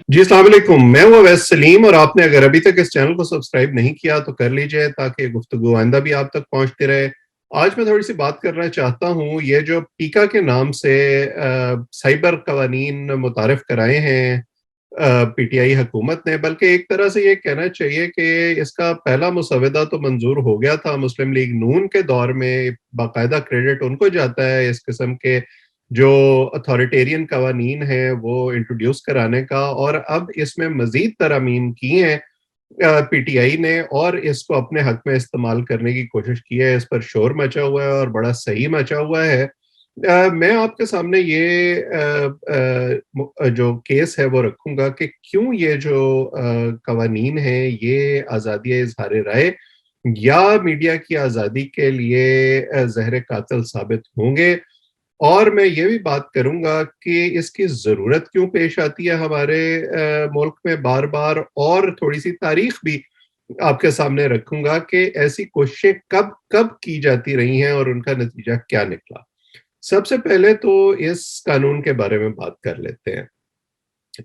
جی السلام علیکم، میں ہوں اویس سلیم، اور آپ نے اگر ابھی تک اس چینل کو سبسکرائب نہیں کیا تو کر لیجئے تاکہ گفتگو آئندہ بھی آپ تک پہنچتی رہے۔ آج میں تھوڑی سی بات کرنا چاہتا ہوں، یہ جو پیکا کے نام سے سائبر قوانین متعارف کرائے ہیں پی ٹی آئی حکومت نے، بلکہ ایک طرح سے یہ کہنا چاہیے کہ اس کا پہلا مسودہ تو منظور ہو گیا تھا مسلم لیگ نون کے دور میں۔ باقاعدہ کریڈٹ ان کو جاتا ہے اس قسم کے جو اتھارٹیرین قوانین ہیں وہ انٹروڈیوس کرانے کا، اور اب اس میں مزید ترامیم کی ہیں پی ٹی آئی نے، اور اس کو اپنے حق میں استعمال کرنے کی کوشش کی ہے۔ اس پر شور مچا ہوا ہے اور بڑا صحیح مچا ہوا ہے۔ میں آپ کے سامنے یہ جو کیس ہے وہ رکھوں گا کہ کیوں یہ جو قوانین ہیں یہ آزادی اظہار رائے یا میڈیا کی آزادی کے لیے زہر قاتل ثابت ہوں گے، اور میں یہ بھی بات کروں گا کہ اس کی ضرورت کیوں پیش آتی ہے ہمارے ملک میں بار بار، اور تھوڑی سی تاریخ بھی آپ کے سامنے رکھوں گا کہ ایسی کوششیں کب کب کی جاتی رہی ہیں اور ان کا نتیجہ کیا نکلا۔ سب سے پہلے تو اس قانون کے بارے میں بات کر لیتے ہیں۔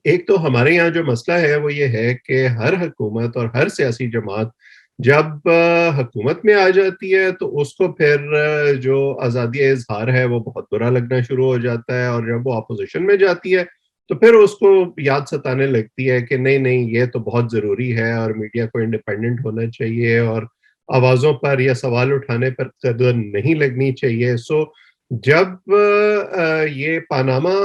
ایک تو ہمارے یہاں جو مسئلہ ہے وہ یہ ہے کہ ہر حکومت اور ہر سیاسی جماعت جب حکومت میں آ جاتی ہے تو اس کو پھر جو آزادی اظہار ہے وہ بہت برا لگنا شروع ہو جاتا ہے، اور جب وہ اپوزیشن میں جاتی ہے تو پھر اس کو یاد ستانے لگتی ہے کہ نہیں نہیں یہ تو بہت ضروری ہے اور میڈیا کو انڈیپینڈنٹ ہونا چاہیے اور آوازوں پر یا سوال اٹھانے پر قدر نہیں لگنی چاہیے۔ سو جب یہ پاناما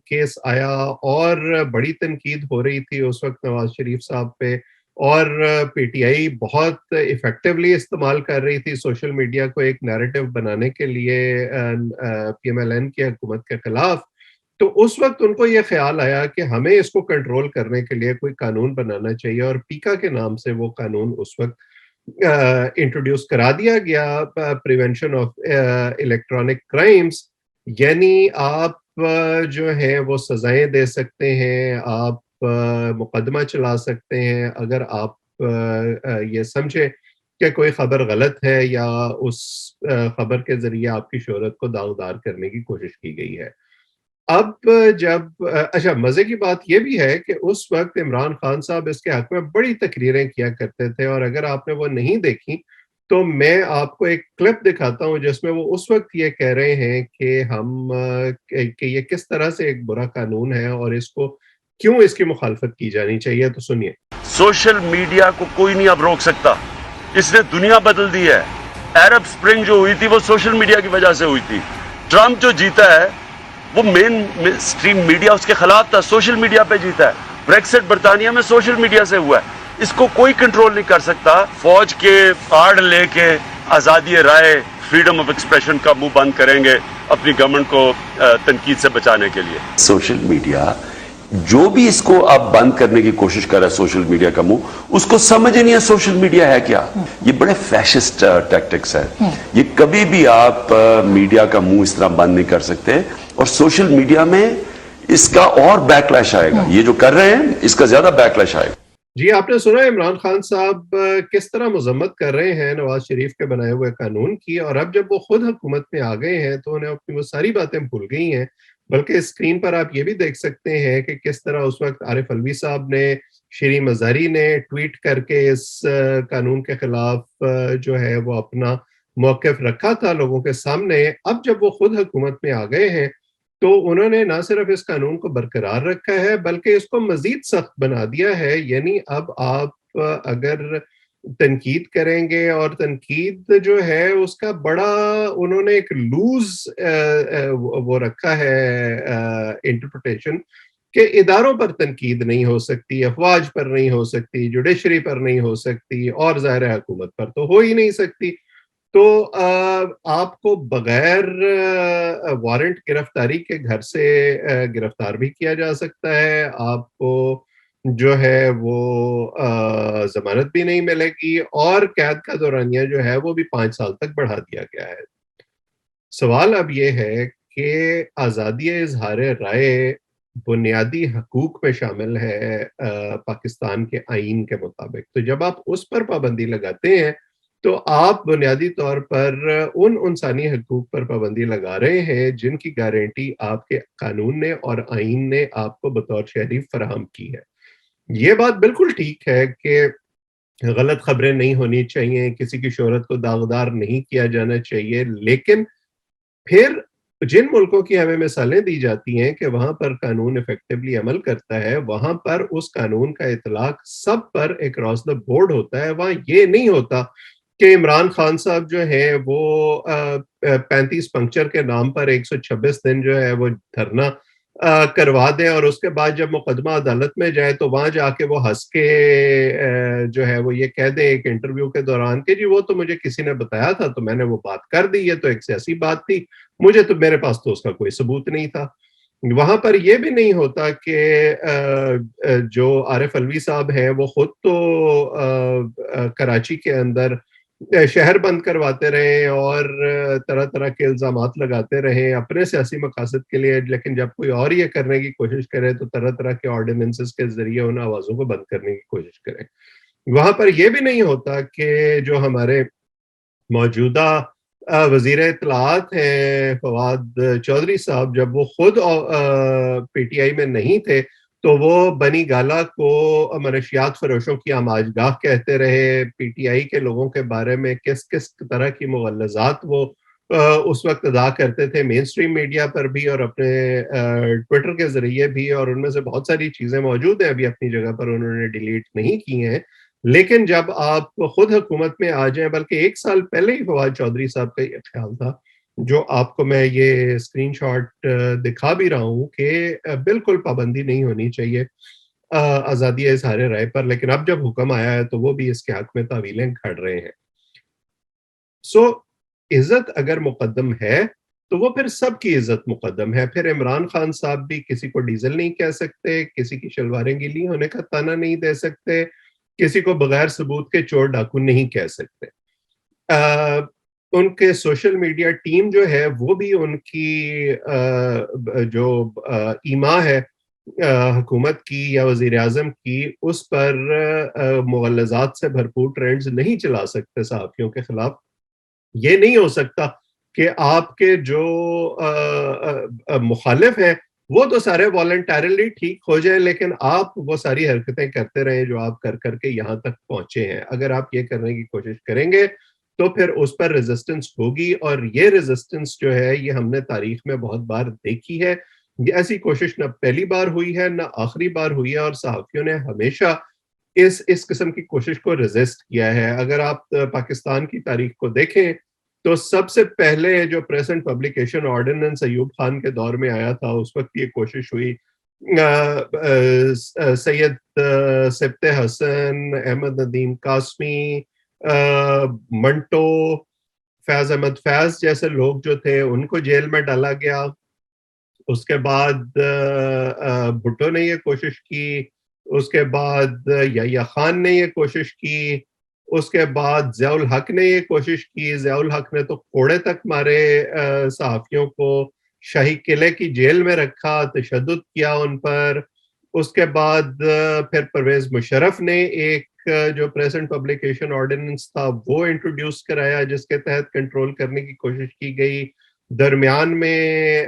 کیس آیا اور بڑی تنقید ہو رہی تھی اس وقت نواز شریف صاحب پہ، اور پی ٹی آئی بہت ایفیکٹولی استعمال کر رہی تھی سوشل میڈیا کو ایک نیریٹو بنانے کے لیے پی ایم ایل این کی حکومت کے خلاف، تو اس وقت ان کو یہ خیال آیا کہ ہمیں اس کو کنٹرول کرنے کے لیے کوئی قانون بنانا چاہیے، اور پیکا کے نام سے وہ قانون اس وقت انٹروڈیوس کرا دیا گیا، پریونشن آف الیکٹرانک کرائمز۔ یعنی آپ جو ہیں وہ سزائیں دے سکتے ہیں، آپ مقدمہ چلا سکتے ہیں اگر آپ یہ سمجھے کہ کوئی خبر غلط ہے یا اس خبر کے ذریعے آپ کی شہرت کو داغدار کرنے کی کوشش کی گئی ہے۔ اب جب اچھا مزے کی بات یہ بھی ہے کہ اس وقت عمران خان صاحب اس کے حق میں بڑی تقریریں کیا کرتے تھے، اور اگر آپ نے وہ نہیں دیکھی تو میں آپ کو ایک کلپ دکھاتا ہوں جس میں وہ اس وقت یہ کہہ رہے ہیں کہ کہ یہ کس طرح سے ایک برا قانون ہے اور اس کو کیوں اس کی مخالفت کی جانی چاہیے۔ تو سنیے۔ سوشل میڈیا کو کوئی نہیں اب روک سکتا، اس نے دنیا بدل دی ہے۔ عرب سپرنگ جو ہوئی تھی وہ سوشل میڈیا کی وجہ سے ہوئی تھی۔ ٹرمپ جو جیتا ہے وہ مین سٹریم میڈیا اس کے خلاف تھا، سوشل میڈیا پہ جیتا ہے۔ بریکسٹ برطانیہ میں سوشل میڈیا سے ہوا ہے، اس کو کوئی کنٹرول نہیں کر سکتا۔ فوج کے آڑ لے کے آزادی رائے، فریڈم آف ایکسپریشن کا منہ بند کریں گے اپنی گورنمنٹ کو تنقید سے بچانے کے لیے۔ سوشل میڈیا جو بھی اس کو اب بند کرنے کی کوشش کر رہا ہے سوشل میڈیا کا منہ، اس کو سمجھ نہیں ہے سوشل میڈیا ہے کیا۔ یہ بڑے فیشسٹ ٹیکٹکس ہے، یہ کبھی بھی آپ میڈیا کا منہ اس طرح بند نہیں کر سکتے، اور سوشل میڈیا میں اس کا اور بیک لیش آئے گا۔ یہ جو کر رہے ہیں اس کا زیادہ بیک لیش آئے گا۔ جی آپ نے سنا عمران خان صاحب کس طرح مذمت کر رہے ہیں نواز شریف کے بنائے ہوئے قانون کی، اور اب جب وہ خود حکومت میں آ گئے ہیں تو انہیں اپنی وہ ساری باتیں بھول گئی ہیں۔ بلکہ اسکرین پر آپ یہ بھی دیکھ سکتے ہیں کہ کس طرح اس وقت عارف علوی صاحب نے، شیریں مزاری نے ٹویٹ کر کے اس قانون کے خلاف جو ہے وہ اپنا موقف رکھا تھا لوگوں کے سامنے۔ اب جب وہ خود حکومت میں آ گئے ہیں تو انہوں نے نہ صرف اس قانون کو برقرار رکھا ہے بلکہ اس کو مزید سخت بنا دیا ہے۔ یعنی اب آپ اگر تنقید کریں گے، اور تنقید جو ہے اس کا بڑا انہوں نے ایک لوز وہ رکھا ہے انٹرپریٹیشن، کہ اداروں پر تنقید نہیں ہو سکتی، افواج پر نہیں ہو سکتی، جوڈیشری پر نہیں ہو سکتی، اور ظاہر حکومت پر تو ہو ہی نہیں سکتی۔ تو آپ کو بغیر وارنٹ گرفتاری کے گھر سے گرفتار بھی کیا جا سکتا ہے، آپ کو جو ہے وہ ضمانت بھی نہیں ملے گی، اور قید کا دورانیہ جو ہے وہ بھی 5 سال تک بڑھا دیا گیا ہے۔ سوال اب یہ ہے کہ آزادی اظہار رائے بنیادی حقوق میں شامل ہے پاکستان کے آئین کے مطابق، تو جب آپ اس پر پابندی لگاتے ہیں تو آپ بنیادی طور پر ان انسانی حقوق پر پابندی لگا رہے ہیں جن کی گارنٹی آپ کے قانون نے اور آئین نے آپ کو بطور شہری فراہم کی ہے۔ یہ بات بالکل ٹھیک ہے کہ غلط خبریں نہیں ہونی چاہیے، کسی کی شہرت کو داغدار نہیں کیا جانا چاہیے، لیکن پھر جن ملکوں کی ہمیں مثالیں دی جاتی ہیں کہ وہاں پر قانون افیکٹولی عمل کرتا ہے، وہاں پر اس قانون کا اطلاق سب پر اکراس دا بورڈ ہوتا ہے۔ وہاں یہ نہیں ہوتا کہ عمران خان صاحب جو ہیں وہ 35 پنکچر کے نام پر 126 دن جو ہے وہ دھرنا کروا دیں، اور اس کے بعد جب مقدمہ عدالت میں جائے تو وہاں جا کے وہ ہنس کے جو ہے وہ یہ کہہ دیں ایک انٹرویو کے دوران کہ جی وہ تو مجھے کسی نے بتایا تھا تو میں نے وہ بات کر دی، یہ تو ایک سیاسی بات تھی، مجھے تو میرے پاس تو اس کا کوئی ثبوت نہیں تھا۔ وہاں پر یہ بھی نہیں ہوتا کہ جو عارف الوی صاحب ہیں وہ خود تو کراچی کے اندر شہر بند کرواتے رہے اور طرح طرح کے الزامات لگاتے رہے اپنے سیاسی مقاصد کے لیے، لیکن جب کوئی اور یہ کرنے کی کوشش کرے تو طرح طرح کے آرڈیننسز کے ذریعے ان آوازوں کو بند کرنے کی کوشش کرے۔ وہاں پر یہ بھی نہیں ہوتا کہ جو ہمارے موجودہ وزیر اطلاعات ہیں فواد چودھری صاحب، جب وہ خود پی ٹی آئی میں نہیں تھے تو وہ بنی گالا کو منشیات فروشوں کی آماجگاہ کہتے رہے، پی ٹی آئی کے لوگوں کے بارے میں کس کس طرح کی مغلظات وہ اس وقت ادا کرتے تھے مین سٹریم میڈیا پر بھی اور اپنے ٹویٹر کے ذریعے بھی، اور ان میں سے بہت ساری چیزیں موجود ہیں ابھی اپنی جگہ پر، انہوں نے ڈیلیٹ نہیں کی ہیں۔ لیکن جب آپ خود حکومت میں آ جائیں، بلکہ 1 سال پہلے ہی فواد چودھری صاحب کا یہ خیال تھا، جو آپ کو میں یہ اسکرین شاٹ دکھا بھی رہا ہوں کہ بالکل پابندی نہیں ہونی چاہیے آزادی اظہار رائے پر، لیکن اب جب حکم آیا ہے تو وہ بھی اس کے حق میں تعویلیں گھڑ رہے ہیں۔ سو عزت اگر مقدم ہے تو وہ پھر سب کی عزت مقدم ہے۔ پھر عمران خان صاحب بھی کسی کو ڈیزل نہیں کہہ سکتے، کسی کی شلواریں گیلی ہونے کا تانا نہیں دے سکتے، کسی کو بغیر ثبوت کے چور ڈاکو نہیں کہہ سکتے۔ ان کے سوشل میڈیا ٹیم جو ہے وہ بھی ان کی جو ایما ہے حکومت کی یا وزیر اعظم کی، اس پر مغلظات سے بھرپور ٹرینڈز نہیں چلا سکتے صحافیوں کے خلاف۔ یہ نہیں ہو سکتا کہ آپ کے جو مخالف ہیں وہ تو سارے والنٹیرلی ٹھیک ہو جائیں، لیکن آپ وہ ساری حرکتیں کرتے رہیں جو آپ کر کر کے یہاں تک پہنچے ہیں۔ اگر آپ یہ کرنے کی کوشش کریں گے تو پھر اس پر ریزسٹنس ہوگی، اور یہ ریزسٹنس جو ہے یہ ہم نے تاریخ میں بہت بار دیکھی ہے۔ یہ ایسی کوشش نہ پہلی بار ہوئی ہے نہ آخری بار ہوئی ہے، اور صحافیوں نے ہمیشہ اس قسم کی کوشش کو ریزسٹ کیا ہے۔ اگر آپ پاکستان کی تاریخ کو دیکھیں تو سب سے پہلے جو press and publication ordinance Ayub Khan کے دور میں آیا تھا، اس وقت یہ کوشش ہوئی سید سبت حسن، احمد ندیم قاسمی، منٹو، فیض احمد فیض جیسے لوگ جو تھے ان کو جیل میں ڈالا گیا۔ اس کے بعد بھٹو نے یہ کوشش کی، اس کے بعد یحییٰ خان نے یہ کوشش کی، اس کے بعد ضیاء الحق نے یہ کوشش کی۔ ضیاء الحق نے تو کوڑے تک مارے صحافیوں کو، شاہی قلعے کی جیل میں رکھا، تشدد کیا ان پر۔ اس کے بعد پھر پرویز مشرف نے ایک جو پریس اینڈ پبلیکیشن آرڈیننس تھا وہ انٹروڈیوس کرایا، جس کے تحت کنٹرول کرنے کی کوشش کی گئی۔ درمیان میں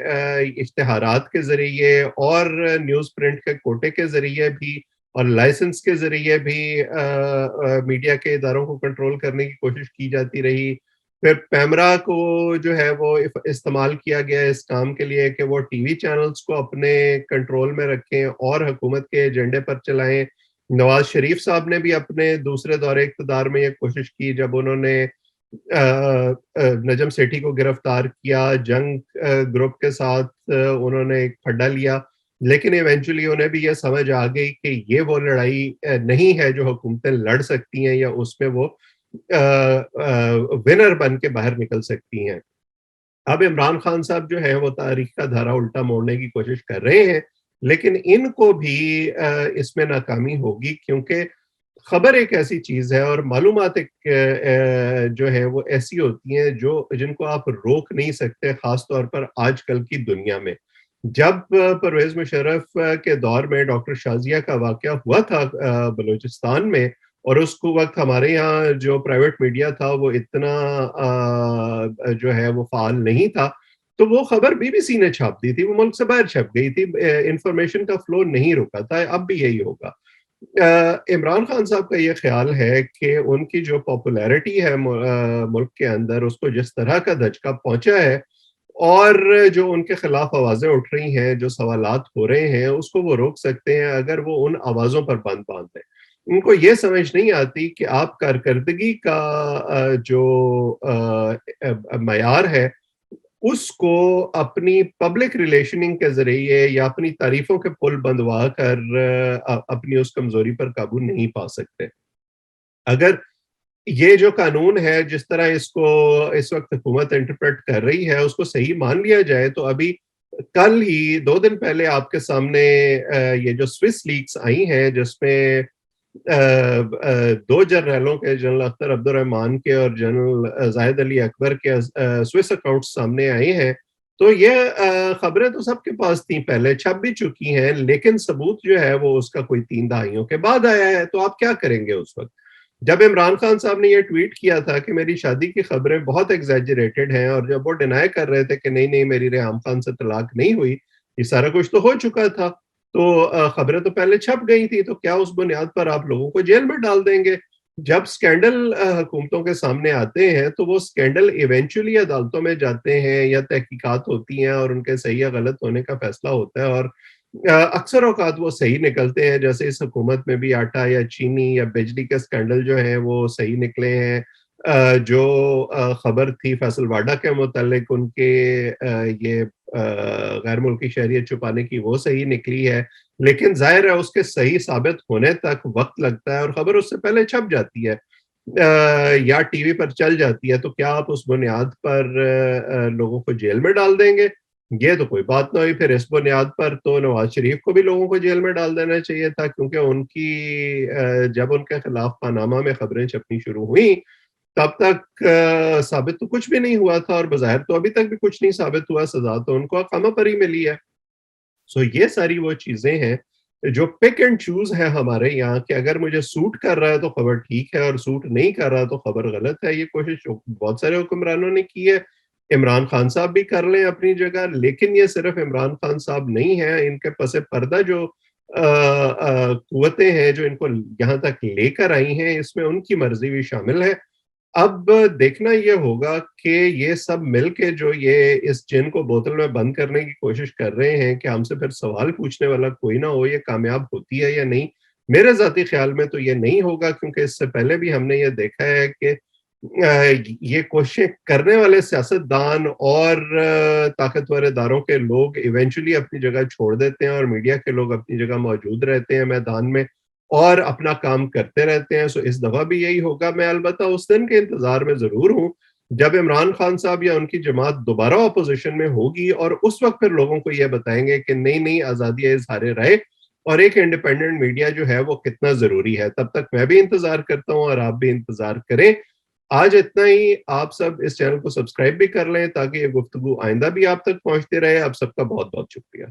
اشتہارات کے ذریعے اور نیوز پرنٹ کے کوٹے کے ذریعے بھی اور لائسنس کے ذریعے بھی میڈیا کے اداروں کو کنٹرول کرنے کی کوشش کی جاتی رہی۔ پھر پیمرا کو جو ہے وہ استعمال کیا گیا اس کام کے لیے کہ وہ ٹی وی چینلز کو اپنے کنٹرول میں رکھیں اور حکومت کے ایجنڈے پر چلائیں۔ نواز شریف صاحب نے بھی اپنے دوسرے دور اقتدار میں یہ کوشش کی جب انہوں نے نجم سیٹھی کو گرفتار کیا، جنگ گروپ کے ساتھ انہوں نے ایک پھڈا لیا، لیکن ایونچولی انہیں بھی یہ سمجھ آ گئی کہ یہ وہ لڑائی نہیں ہے جو حکومتیں لڑ سکتی ہیں یا اس میں وہ ونر بن کے باہر نکل سکتی ہیں۔ اب عمران خان صاحب جو ہیں وہ تاریخ کا دھارا الٹا موڑنے کی کوشش کر رہے ہیں، لیکن ان کو بھی اس میں ناکامی ہوگی، کیونکہ خبر ایک ایسی چیز ہے اور معلومات ایک جو ہے وہ ایسی ہوتی ہیں جن کو آپ روک نہیں سکتے، خاص طور پر آج کل کی دنیا میں۔ جب پرویز مشرف کے دور میں ڈاکٹر شازیہ کا واقعہ ہوا تھا بلوچستان میں، اور اس کو وقت ہمارے یہاں جو پرائیویٹ میڈیا تھا وہ اتنا جو ہے وہ فعال نہیں تھا، تو وہ خبر بی بی سی نے چھاپ دی تھی، وہ ملک سے باہر چھپ گئی تھی، انفارمیشن کا فلو نہیں رکا تھا، اب بھی یہی ہوگا۔ عمران خان صاحب کا یہ خیال ہے کہ ان کی جو پاپولیرٹی ہے ملک کے اندر، اس کو جس طرح کا دھچکا پہنچا ہے اور جو ان کے خلاف آوازیں اٹھ رہی ہیں، جو سوالات ہو رہے ہیں، اس کو وہ روک سکتے ہیں اگر وہ ان آوازوں پر بند باندھ دیں۔ ان کو یہ سمجھ نہیں آتی کہ آپ کارکردگی کا جو معیار ہے، اس کو اپنی پبلک ریلیشننگ کے ذریعے یا اپنی تعریفوں کے پل بندوا کر اپنی اس کمزوری پر قابو نہیں پا سکتے۔ اگر یہ جو قانون ہے، جس طرح اس کو اس وقت حکومت انٹرپریٹ کر رہی ہے، اس کو صحیح مان لیا جائے تو ابھی کل ہی 2 دن پہلے آپ کے سامنے یہ جو سوئس لیکس آئی ہیں، جس میں 2 جرنیلوں کے، جنرل اختر عبد الرحمان کے اور جنرل زاہد علی اکبر کے سوئس اکاؤنٹس سامنے آئے ہیں، تو یہ خبریں تو سب کے پاس تھیں، پہلے چھپ بھی چکی ہیں، لیکن ثبوت جو ہے وہ اس کا کوئی 3 دہائیوں کے بعد آیا ہے، تو آپ کیا کریں گے اس وقت؟ جب عمران خان صاحب نے یہ ٹویٹ کیا تھا کہ میری شادی کی خبریں بہت ایگزیجریٹڈ ہیں، اور جب وہ ڈینائی کر رہے تھے کہ نہیں نہیں میری ریحام خان سے طلاق نہیں ہوئی، یہ سارا کچھ تو ہو چکا تھا، تو خبریں تو پہلے چھپ گئی تھی، تو کیا اس بنیاد پر آپ لوگوں کو جیل میں ڈال دیں گے؟ جب سکینڈل حکومتوں کے سامنے آتے ہیں تو وہ سکینڈل ایونچولی عدالتوں میں جاتے ہیں یا تحقیقات ہوتی ہیں اور ان کے صحیح یا غلط ہونے کا فیصلہ ہوتا ہے، اور اکثر اوقات وہ صحیح نکلتے ہیں، جیسے اس حکومت میں بھی آٹا یا چینی یا بجلی کے سکینڈل جو ہیں وہ صحیح نکلے ہیں۔ جو خبر تھی فیصل واڈا کے متعلق، ان کے یہ غیر ملکی شہریت چھپانے کی، وہ صحیح نکلی ہے، لیکن ظاہر ہے اس کے صحیح ثابت ہونے تک وقت لگتا ہے اور خبر اس سے پہلے چھپ جاتی ہے یا ٹی وی پر چل جاتی ہے، تو کیا آپ اس بنیاد پر لوگوں کو جیل میں ڈال دیں گے؟ یہ تو کوئی بات نہ ہوئی۔ پھر اس بنیاد پر تو نواز شریف کو بھی لوگوں کو جیل میں ڈال دینا چاہیے تھا، کیونکہ ان کی جب ان کے خلاف پاناما میں خبریں چھپنی شروع ہوئیں، تب تک ثابت تو کچھ بھی نہیں ہوا تھا، اور بظاہر تو ابھی تک بھی کچھ نہیں ثابت ہوا، سزا تو ان کو اقامہ پری ملی ہے۔ سو یہ ساری وہ چیزیں ہیں جو پک اینڈ چوز ہے ہمارے یہاں، کہ اگر مجھے سوٹ کر رہا ہے تو خبر ٹھیک ہے، اور سوٹ نہیں کر رہا تو خبر غلط ہے۔ یہ کوشش بہت سارے حکمرانوں نے کی ہے، عمران خان صاحب بھی کر لیں اپنی جگہ، لیکن یہ صرف عمران خان صاحب نہیں ہیں، ان کے پس پردہ جو قوتیں ہیں جو ان کو یہاں تک لے کر آئی ہیں، اس میں ان کی مرضی بھی شامل ہے۔ اب دیکھنا یہ ہوگا کہ یہ سب مل کے جو یہ اس جن کو بوتل میں بند کرنے کی کوشش کر رہے ہیں کہ ہم سے پھر سوال پوچھنے والا کوئی نہ ہو، یہ کامیاب ہوتی ہے یا نہیں۔ میرے ذاتی خیال میں تو یہ نہیں ہوگا، کیونکہ اس سے پہلے بھی ہم نے یہ دیکھا ہے کہ یہ کوششیں کرنے والے سیاستدان اور طاقتور اداروں کے لوگ ایونچولی اپنی جگہ چھوڑ دیتے ہیں، اور میڈیا کے لوگ اپنی جگہ موجود رہتے ہیں میدان میں اور اپنا کام کرتے رہتے ہیں۔ سو اس دفعہ بھی یہی ہوگا۔ میں البتہ اس دن کے انتظار میں ضرور ہوں جب عمران خان صاحب یا ان کی جماعت دوبارہ اپوزیشن میں ہوگی، اور اس وقت پھر لوگوں کو یہ بتائیں گے کہ نہیں نہیں، آزادی اظہار رائے اور ایک انڈیپینڈنٹ میڈیا جو ہے وہ کتنا ضروری ہے۔ تب تک میں بھی انتظار کرتا ہوں اور آپ بھی انتظار کریں۔ آج اتنا ہی۔ آپ سب اس چینل کو سبسکرائب بھی کر لیں تاکہ یہ گفتگو آئندہ بھی آپ تک پہنچتی رہے۔ آپ سب کا بہت بہت شکریہ۔